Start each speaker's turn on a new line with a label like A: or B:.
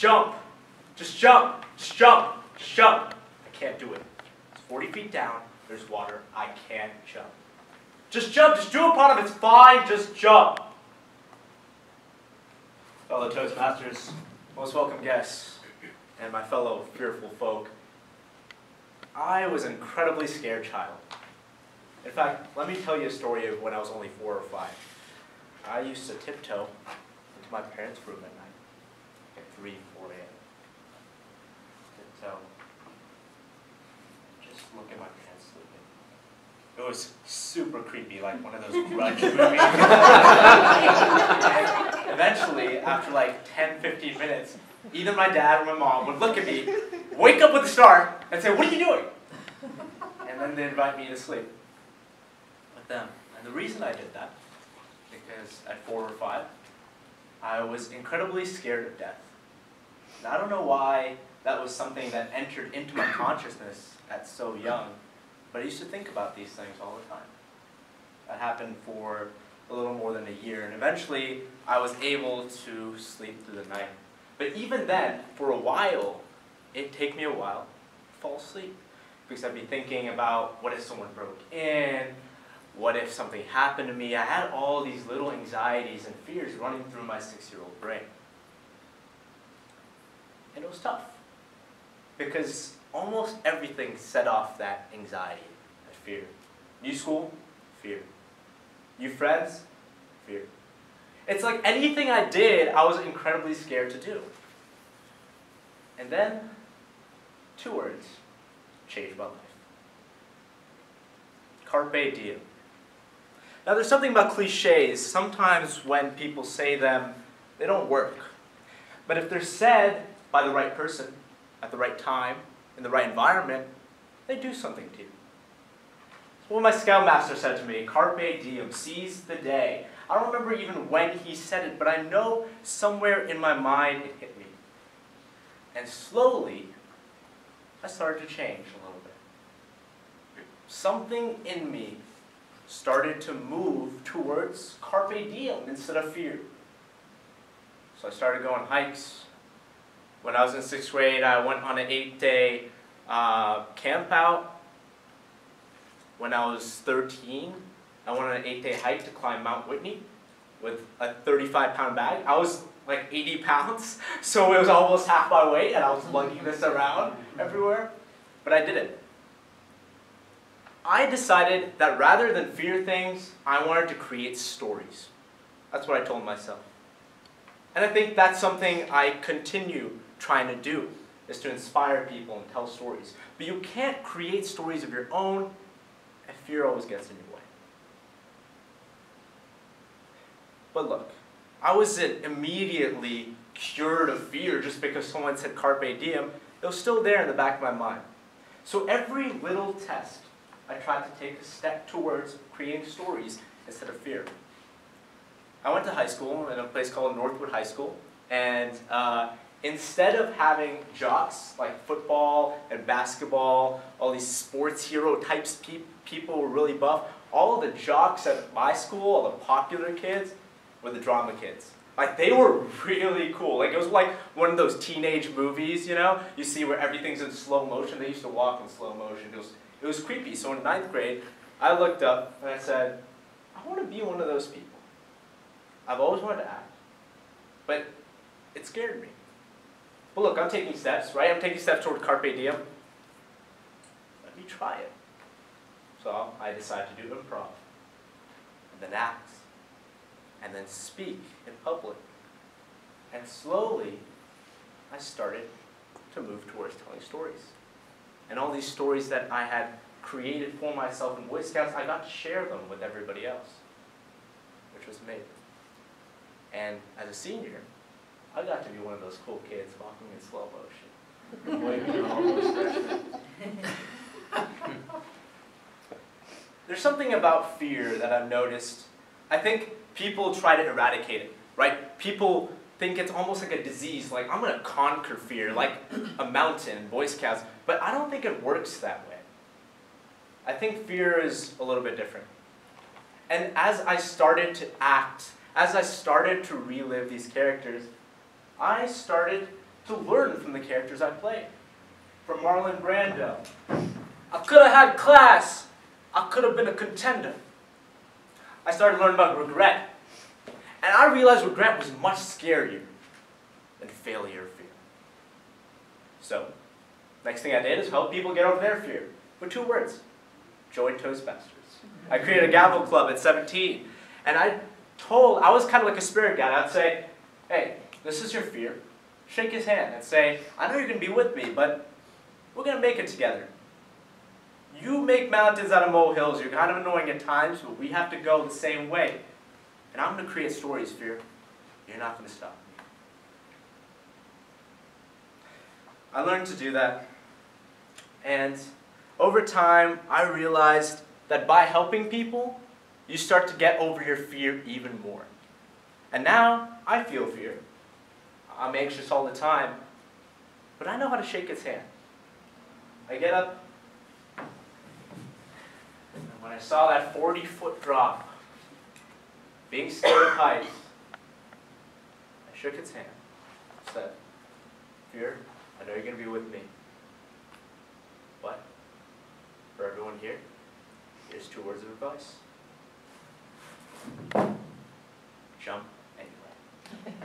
A: jump. Just jump. Just jump. Just jump. I can't do it. It's 40 feet down. There's water. I can't jump. Just jump. Just do it, Pranav. It's fine. Just jump. Fellow Toastmasters, most welcome guests, and my fellow fearful folk, I was an incredibly scared child. In fact, let me tell you a story of when I was only 4 or 5. I used to tiptoe into my parents' room at night, at 3, 4 a.m. Tiptoe. Just look at my parents sleeping. It was super creepy, like one of those grudge movies. And eventually, after like 10, 15 minutes, either my dad or my mom would look at me, wake up with a start, and say, "What are you doing?" And then they'd invite me to sleep with them. And the reason I did that, because at 4 or 5, I was incredibly scared of death. And I don't know why that was something that entered into my consciousness at so young, but I used to think about these things all the time. That happened for a little more than a year, and eventually I was able to sleep through the night. But even then, for a while, it'd take me a while to fall asleep, because I'd be thinking about, what if someone broke in? What if something happened to me? I had all these little anxieties and fears running through my 6-year-old brain. And it was tough, because almost everything set off that anxiety, that fear. New school, fear. New friends, fear. It's like anything I did, I was incredibly scared to do. And then, 2 words changed my life. Carpe diem. Now there's something about cliches. Sometimes when people say them, they don't work. But if they're said by the right person, at the right time, in the right environment, they do something to you. So what my scoutmaster said to me, carpe diem, seize the day. I don't remember even when he said it, but I know somewhere in my mind it hit me. And slowly, I started to change a little bit. Something in me started to move towards carpe diem instead of fear. So I started going hikes. When I was in 6th grade, I went on an 8-day camp out. When I was 13, I went on an 8-day hike to climb Mount Whitney with a 35-pound bag. I was like 80 pounds, so it was almost half my weight, and I was lugging this around everywhere. But I did it. I decided that rather than fear things, I wanted to create stories. That's what I told myself. And I think that's something I continue trying to do, is to inspire people and tell stories. But you can't create stories of your own, and fear always gets in your way. But look, I wasn't immediately cured of fear just because someone said carpe diem. It was still there in the back of my mind. So every little test, I tried to take a step towards creating stories instead of fear. I went to high school in a place called Northwood High School, and instead of having jocks like football and basketball, all these sports hero types people were really buff, all of the jocks at my school, all the popular kids, were the drama kids. Like, they were really cool. Like, it was like one of those teenage movies, you know? You see where everything's in slow motion. They used to walk in slow motion. It was creepy. So in 9th grade, I looked up and I said, I want to be one of those people. I've always wanted to act, but it scared me. But look, I'm taking steps, right? I'm taking steps toward carpe diem. Let me try it. So I decided to do improv, and then act, and then speak in public. And slowly, I started to move towards telling stories. And all these stories that I had created for myself in Boy Scouts, I got to share them with everybody else, which was amazing. And as a senior, I got to be one of those cool kids walking in slow motion, waving all those freshmen. There's something about fear that I've noticed. I think people try to eradicate it, right? People think it's almost like a disease, like I'm going to conquer fear, like a mountain in Boy Scouts. But I don't think it works that way. I think fear is a little bit different. And as I started to act, as I started to relive these characters, I started to learn from the characters I played. From Marlon Brando, I could have had class. I could have been a contender. I started learning about regret. And I realized regret was much scarier than failure or fear. So, next thing I did is help people get over their fear with 2 words. Join Toastmasters. I created a gavel club at 17. And I was kind of like a spirit guide. I'd say, hey, this is your fear. Shake his hand and say, I know you're going to be with me, but we're going to make it together. You make mountains out of molehills. You're kind of annoying at times, but we have to go the same way. And I'm going to create stories, fear. You're not going to stop me. I learned to do that. And over time, I realized that by helping people, you start to get over your fear even more. And now, I feel fear. I'm anxious all the time, but I know how to shake its hand. I get up, and when I saw that 40-foot drop, being scared of heights, I shook its hand, said, fear, I know you're going to be with me, but for everyone here, here's 2 words of advice. Jump anyway.